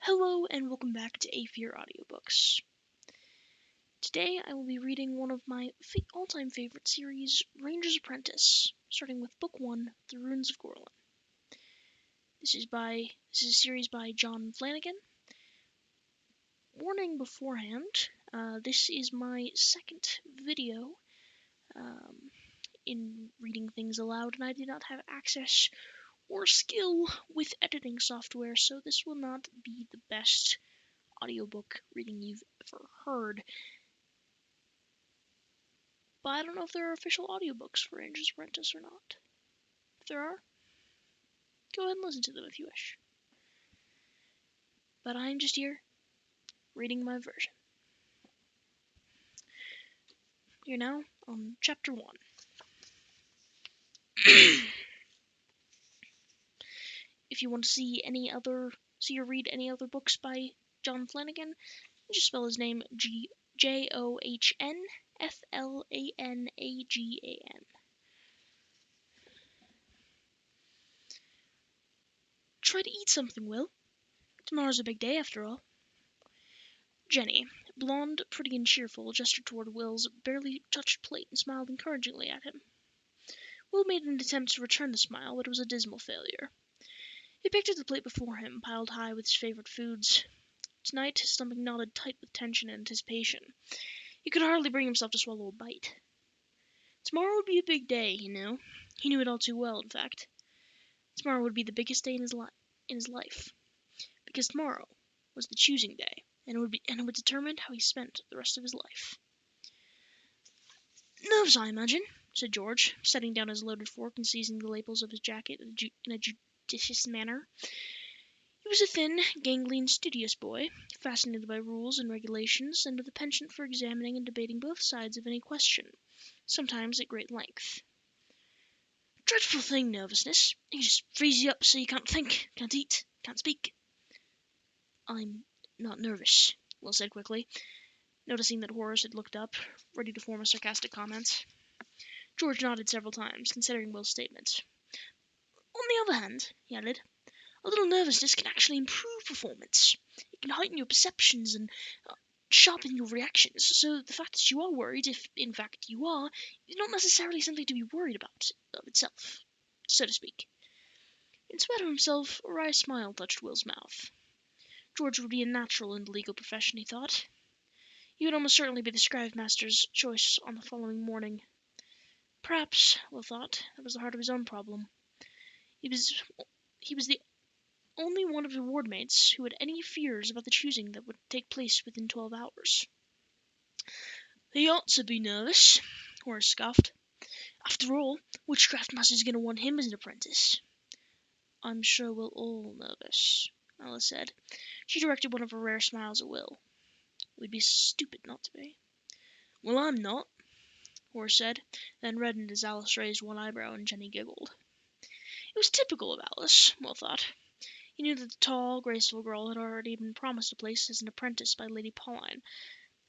Hello and welcome back to Afjer Audiobooks. Today I will be reading one of my all-time favorite series, Ranger's Apprentice, starting with Book 1, The Ruins of Gorlan. This is a series by John Flanagan. Warning beforehand, this is my second video in reading things aloud, and I do not have access or skill with editing software, so this will not be the best audiobook reading you've ever heard. But I don't know if there are official audiobooks for Ranger's Apprentice or not. If there are, go ahead and listen to them if you wish. But I'm just here, reading my version. You're now on Chapter 1. If you want to see or read any other books by John Flanagan, just spell his name Johnflanagan. Try to eat something, Will. Tomorrow's a big day after all. Jenny, blonde, pretty and cheerful, gestured toward Will's barely touched plate and smiled encouragingly at him. Will made an attempt to return the smile, but it was a dismal failure. He picked up the plate before him, piled high with his favorite foods. Tonight his stomach knotted tight with tension and anticipation. He could hardly bring himself to swallow a bite. Tomorrow would be a big day, he knew. He knew it all too well, in fact. Tomorrow would be the biggest day in his life. Because tomorrow was the choosing day, and it would determine how he spent the rest of his life. Nerves, I imagine, said George, setting down his loaded fork and seizing the lapels of his jacket in a judicious manner. He was a thin, ganglion, studious boy, fascinated by rules and regulations, and with a penchant for examining and debating both sides of any question, sometimes at great length. Dreadful thing, nervousness. It just frees you up so you can't think, can't eat, can't speak. I'm not nervous, Will said quickly, noticing that Horace had looked up, ready to form a sarcastic comment. George nodded several times, considering Will's statement. On the other hand, he added, a little nervousness can actually improve performance. It can heighten your perceptions and sharpen your reactions, so the fact that you are worried, if in fact you are, is not necessarily something to be worried about of itself, so to speak. In spite of himself, a wry smile touched Will's mouth. George would be a natural in the legal profession, he thought. He would almost certainly be the scribe master's choice on the following morning. Perhaps, Will thought, that was the heart of his own problem. He was the only one of the wardmates who had any fears about the choosing that would take place within 12 hours. He ought to be nervous, Horace scoffed. After all, which craft master's going to want him as an apprentice? I'm sure we're all nervous, Alice said. She directed one of her rare smiles at Will. We'd be stupid not to be. Well, I'm not, Horace said, then reddened as Alice raised one eyebrow and Jenny giggled. It was typical of Alice, Will thought. He knew that the tall, graceful girl had already been promised a place as an apprentice by Lady Pauline,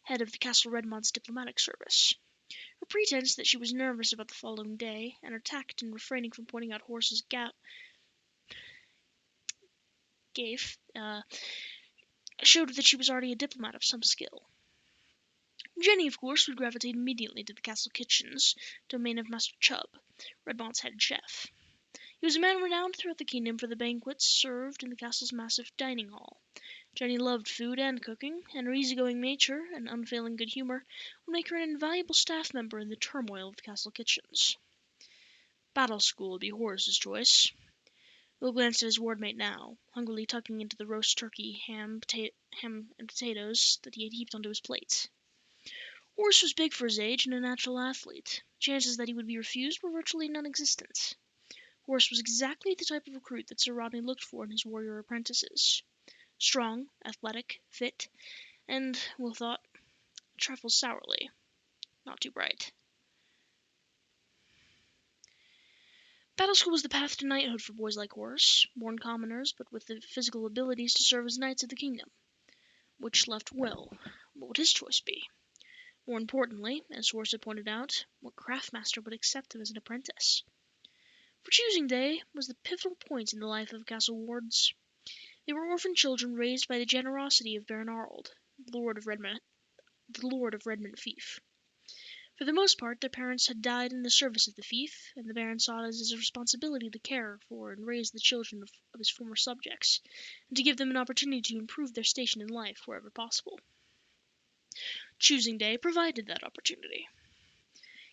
head of the Castle Redmont's diplomatic service. Her pretense that she was nervous about the following day, and her tact in refraining from pointing out Horace's gaffe, showed that she was already a diplomat of some skill. Jenny, of course, would gravitate immediately to the castle kitchens, domain of Master Chubb, Redmont's head chef. He was a man renowned throughout the kingdom for the banquets served in the castle's massive dining hall. Jenny loved food and cooking, and her easygoing nature and unfailing good humor would make her an invaluable staff member in the turmoil of the castle kitchens. Battle school would be Horace's choice. Will glanced at his wardmate now, hungrily tucking into the roast turkey, ham, and potatoes that he had heaped onto his plate. Horace was big for his age and a natural athlete. Chances that he would be refused were virtually non-existent. Horace was exactly the type of recruit that Sir Rodney looked for in his warrior apprentices. Strong, athletic, fit, and, Will thought, a trifle sourly. Not too bright. Battle school was the path to knighthood for boys like Horace, born commoners, but with the physical abilities to serve as knights of the kingdom. Which left Will. What would his choice be? More importantly, as Horace had pointed out, what craftmaster would accept him as an apprentice? For choosing day was the pivotal point in the life of castle wards. They were orphan children raised by the generosity of Baron Arnold, the Lord of Redmond Fief. For the most part, their parents had died in the service of the fief, and the Baron saw it as his responsibility to care for and raise the children of his former subjects, and to give them an opportunity to improve their station in life wherever possible. Choosing Day provided that opportunity.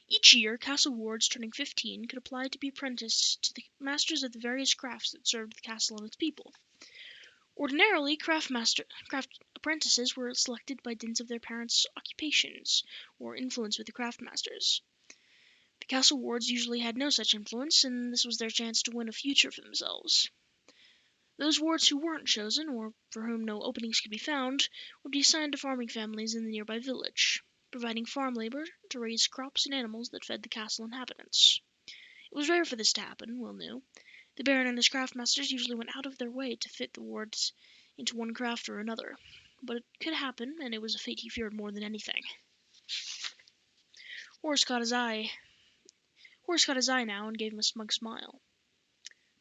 Each year, castle wards turning 15 could apply to be apprenticed to the masters of the various crafts that served the castle and its people. Ordinarily, craft apprentices were selected by dint of their parents' occupations or influence with the craftmasters. The castle wards usually had no such influence, and this was their chance to win a future for themselves. Those wards who weren't chosen, or for whom no openings could be found, would be assigned to farming families in the nearby village, providing farm labor to raise crops and animals that fed the castle inhabitants. It was rare for this to happen, Will knew. The Baron and his craftmasters usually went out of their way to fit the wards into one craft or another, but it could happen, and it was a fate he feared more than anything. Horace caught his eye now and gave him a smug smile.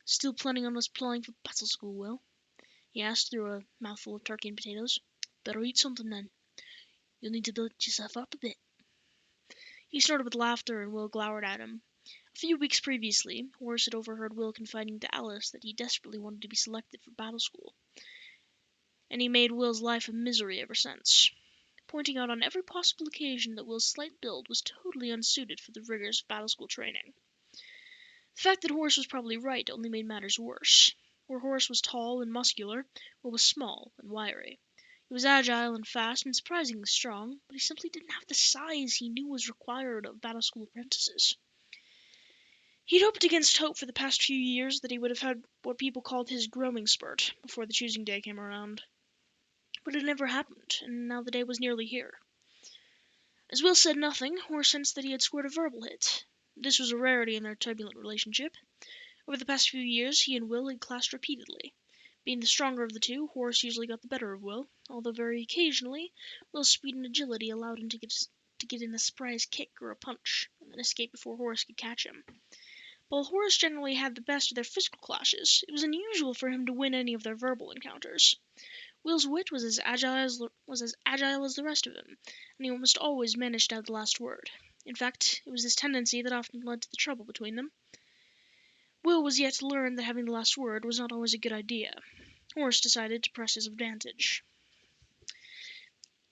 "Still planning on applying for battle school, Will?" he asked through a mouthful of turkey and potatoes. "Better eat something then. You'll need to build yourself up a bit." He snorted with laughter, and Will glowered at him. A few weeks previously, Horace had overheard Will confiding to Alice that he desperately wanted to be selected for battle school, and he made Will's life a misery ever since, pointing out on every possible occasion that Will's slight build was totally unsuited for the rigors of battle school training. The fact that Horace was probably right only made matters worse. Where Horace was tall and muscular, Will was small and wiry. He was agile and fast and surprisingly strong, but he simply didn't have the size he knew was required of battle school apprentices. He'd hoped against hope for the past few years that he would have had what people called his growing spurt before the choosing day came around. But it never happened, and now the day was nearly here. As Will said nothing, Horace sensed that he had scored a verbal hit. This was a rarity in their turbulent relationship. Over the past few years, he and Will had clashed repeatedly. Being the stronger of the two, Horace usually got the better of Will, although very occasionally, Will's speed and agility allowed him to get in a surprise kick or a punch, and then escape before Horace could catch him. While Horace generally had the best of their physical clashes, it was unusual for him to win any of their verbal encounters. Will's wit was as agile as the rest of him, and he almost always managed to have the last word. In fact, it was this tendency that often led to the trouble between them. Will was yet to learn that having the last word was not always a good idea. Horace decided to press his advantage.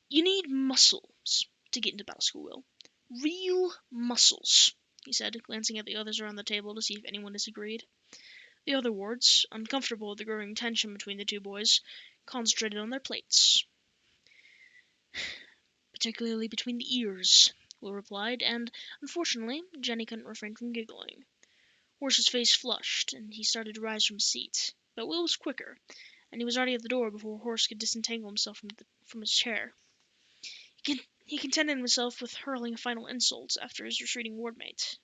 "You need muscles to get into battle school, Will. Real muscles," he said, glancing at the others around the table to see if anyone disagreed. The other wards, uncomfortable with the growing tension between the two boys, concentrated on their plates. "Particularly between the ears," Will replied, and, unfortunately, Jenny couldn't refrain from giggling. Horace's face flushed, and he started to rise from his seat. But Will was quicker, and he was already at the door before Horace could disentangle himself from his chair. He contented himself with hurling final insults after his retreating wardmate.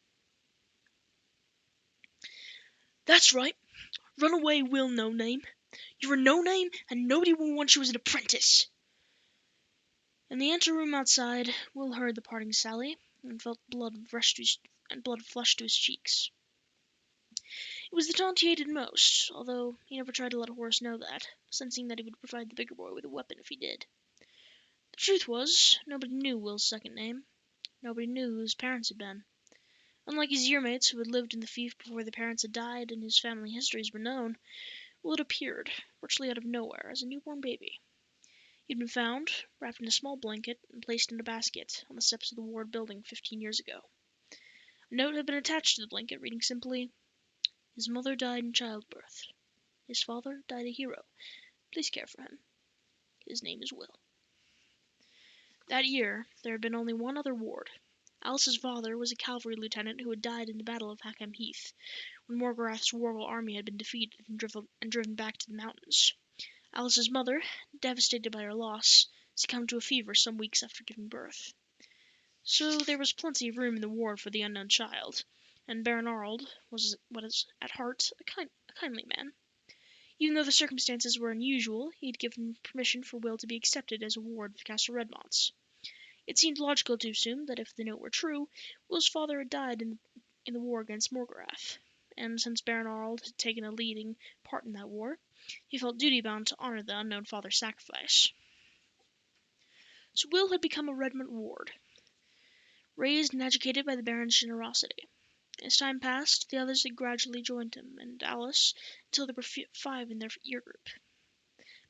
"That's right. Run away, Will No-Name. You're a no-name, and nobody will want you as an apprentice." In the anteroom outside, Will heard the parting sally, and felt blood flush to his cheeks. It was the taunt he hated most, although he never tried to let Horace know that, sensing that he would provide the bigger boy with a weapon if he did. The truth was, nobody knew Will's second name. Nobody knew who his parents had been. Unlike his yearmates who had lived in the fief before their parents had died and whose family histories were known, Will had appeared, virtually out of nowhere, as a newborn baby. He'd been found, wrapped in a small blanket, and placed in a basket on the steps of the ward building 15 years ago. A note had been attached to the blanket, reading simply, "His mother died in childbirth. His father died a hero. Please care for him. His name is Will." That year, there had been only one other ward. Alice's father was a cavalry lieutenant who had died in the Battle of Hackham Heath, when Morgorath's warrior army had been defeated and driven back to the mountains. Alice's mother, devastated by her loss, succumbed to a fever some weeks after giving birth. So there was plenty of room in the ward for the unknown child, and Baron Arnold was at heart a kindly man. Even though the circumstances were unusual, he had given permission for Will to be accepted as a ward of Castle Redmont's. It seemed logical to assume that if the note were true, Will's father had died in the war against Morgorath, and since Baron Arnold had taken a leading part in that war, He felt duty-bound to honor the unknown father's sacrifice. So Will had become a Redmond ward, raised and educated by the Baron's generosity. As time passed, the others had gradually joined him and Alice until there were 5 in their year group.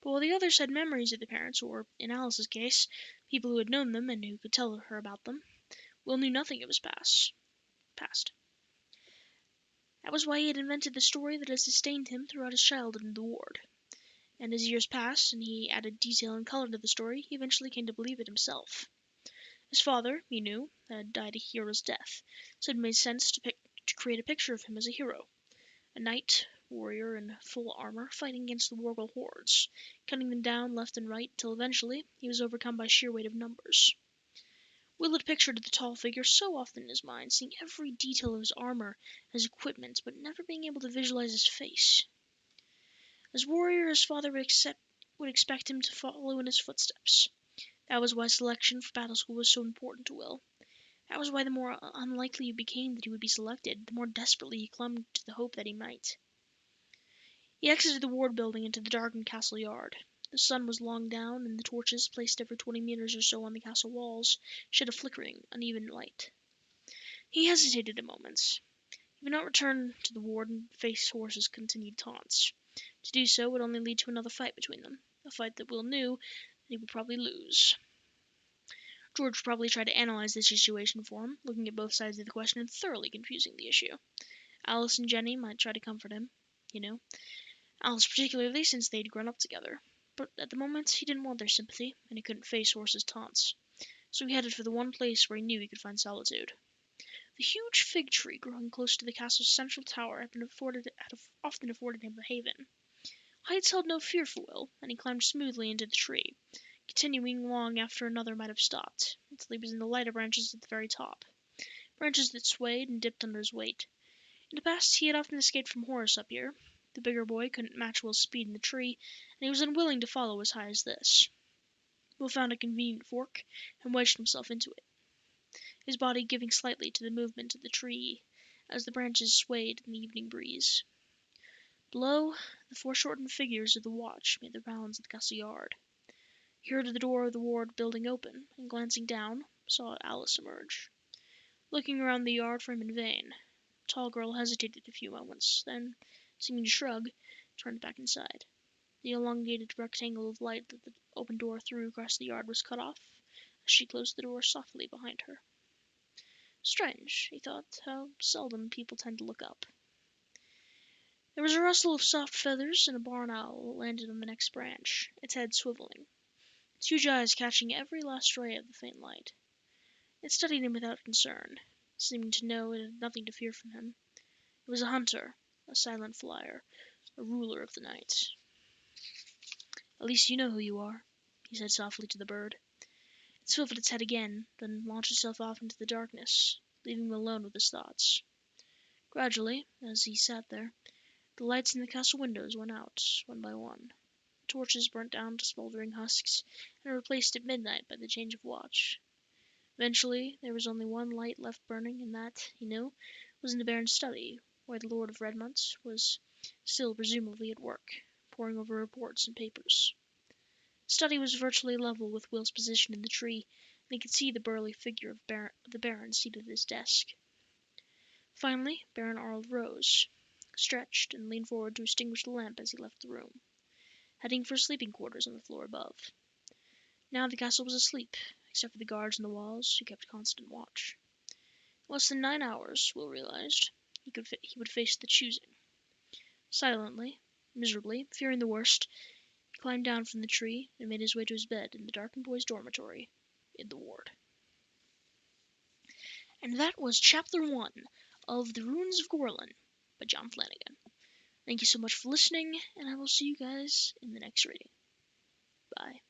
But while the others had memories of the parents, or, in Alice's case, people who had known them and who could tell her about them, Will knew nothing of his past. That was why he had invented the story that had sustained him throughout his childhood in the ward. And as years passed and he added detail and color to the story, he eventually came to believe it himself. His father, he knew, had died a hero's death, so it made sense to create a picture of him as a hero. A knight, warrior in full armor, fighting against the Wargle hordes, cutting them down left and right until eventually he was overcome by sheer weight of numbers. Will had pictured the tall figure so often in his mind, seeing every detail of his armor and his equipment, but never being able to visualize his face. As warrior, his father would expect him to follow in his footsteps. That was why selection for battle school was so important to Will. That was why the more unlikely it became that he would be selected, the more desperately he clung to the hope that he might. He exited the ward building into the darkened castle yard. The sun was long down, and the torches, placed every 20 meters or so on the castle walls, shed a flickering, uneven light. He hesitated a moment. He would not return to the ward and face Horse's continued taunts. To do so would only lead to another fight between them, a fight that Will knew that he would probably lose. George would probably try to analyze the situation for him, looking at both sides of the question and thoroughly confusing the issue. Alice and Jenny might try to comfort him, Alice particularly, since they'd grown up together. But at the moment, he didn't want their sympathy, and he couldn't face Horse's taunts. So he headed for the one place where he knew he could find solitude. The huge fig tree growing close to the castle's central tower had often afforded him a haven. Heights held no fear for Will, and he climbed smoothly into the tree, continuing long after another might have stopped, until he was in the lighter branches at the very top. Branches that swayed and dipped under his weight. In the past, he had often escaped from Horace up here. The bigger boy couldn't match Will's speed in the tree, and he was unwilling to follow as high as this. Will found a convenient fork and wedged himself into it, his body giving slightly to the movement of the tree as the branches swayed in the evening breeze. Below, the foreshortened figures of the watch made their rounds of the castle yard. He heard the door of the ward building open, and glancing down, saw Alice emerge. Looking around the yard for him in vain, the tall girl hesitated a few moments, then, seeming to shrug, turned back inside. The elongated rectangle of light that the open door threw across the yard was cut off as she closed the door softly behind her. Strange, he thought, how seldom people tend to look up. There was a rustle of soft feathers, and a barn owl landed on the next branch, its head swiveling, its huge eyes catching every last ray of the faint light. It studied him without concern, seeming to know it had nothing to fear from him. It was a hunter, a silent flyer, a ruler of the night. "At least you know who you are," he said softly to the bird. It swiveled its head again, then launched itself off into the darkness, leaving him alone with his thoughts. Gradually, as he sat there, the lights in the castle windows went out, one by one. The torches burnt down to smoldering husks, and were replaced at midnight by the change of watch. Eventually, there was only one light left burning, and that, he knew, was in the Baron's study, where the Lord of Redmond was still presumably at work, poring over reports and papers. The study was virtually level with Will's position in the tree, and he could see the burly figure of the Baron seated at his desk. Finally, Baron Arnold rose, stretched, and leaned forward to extinguish the lamp as he left the room, heading for sleeping quarters on the floor above. Now the castle was asleep, except for the guards on the walls, who kept constant watch. In less than 9 hours, Will realized, he would face the choosing. Silently, miserably, fearing the worst, he climbed down from the tree and made his way to his bed in the darkened boys' dormitory in the ward. And that was Chapter 1 of The Ruins of Gorlan by John Flanagan. Thank you so much for listening, and I will see you guys in the next reading. Bye.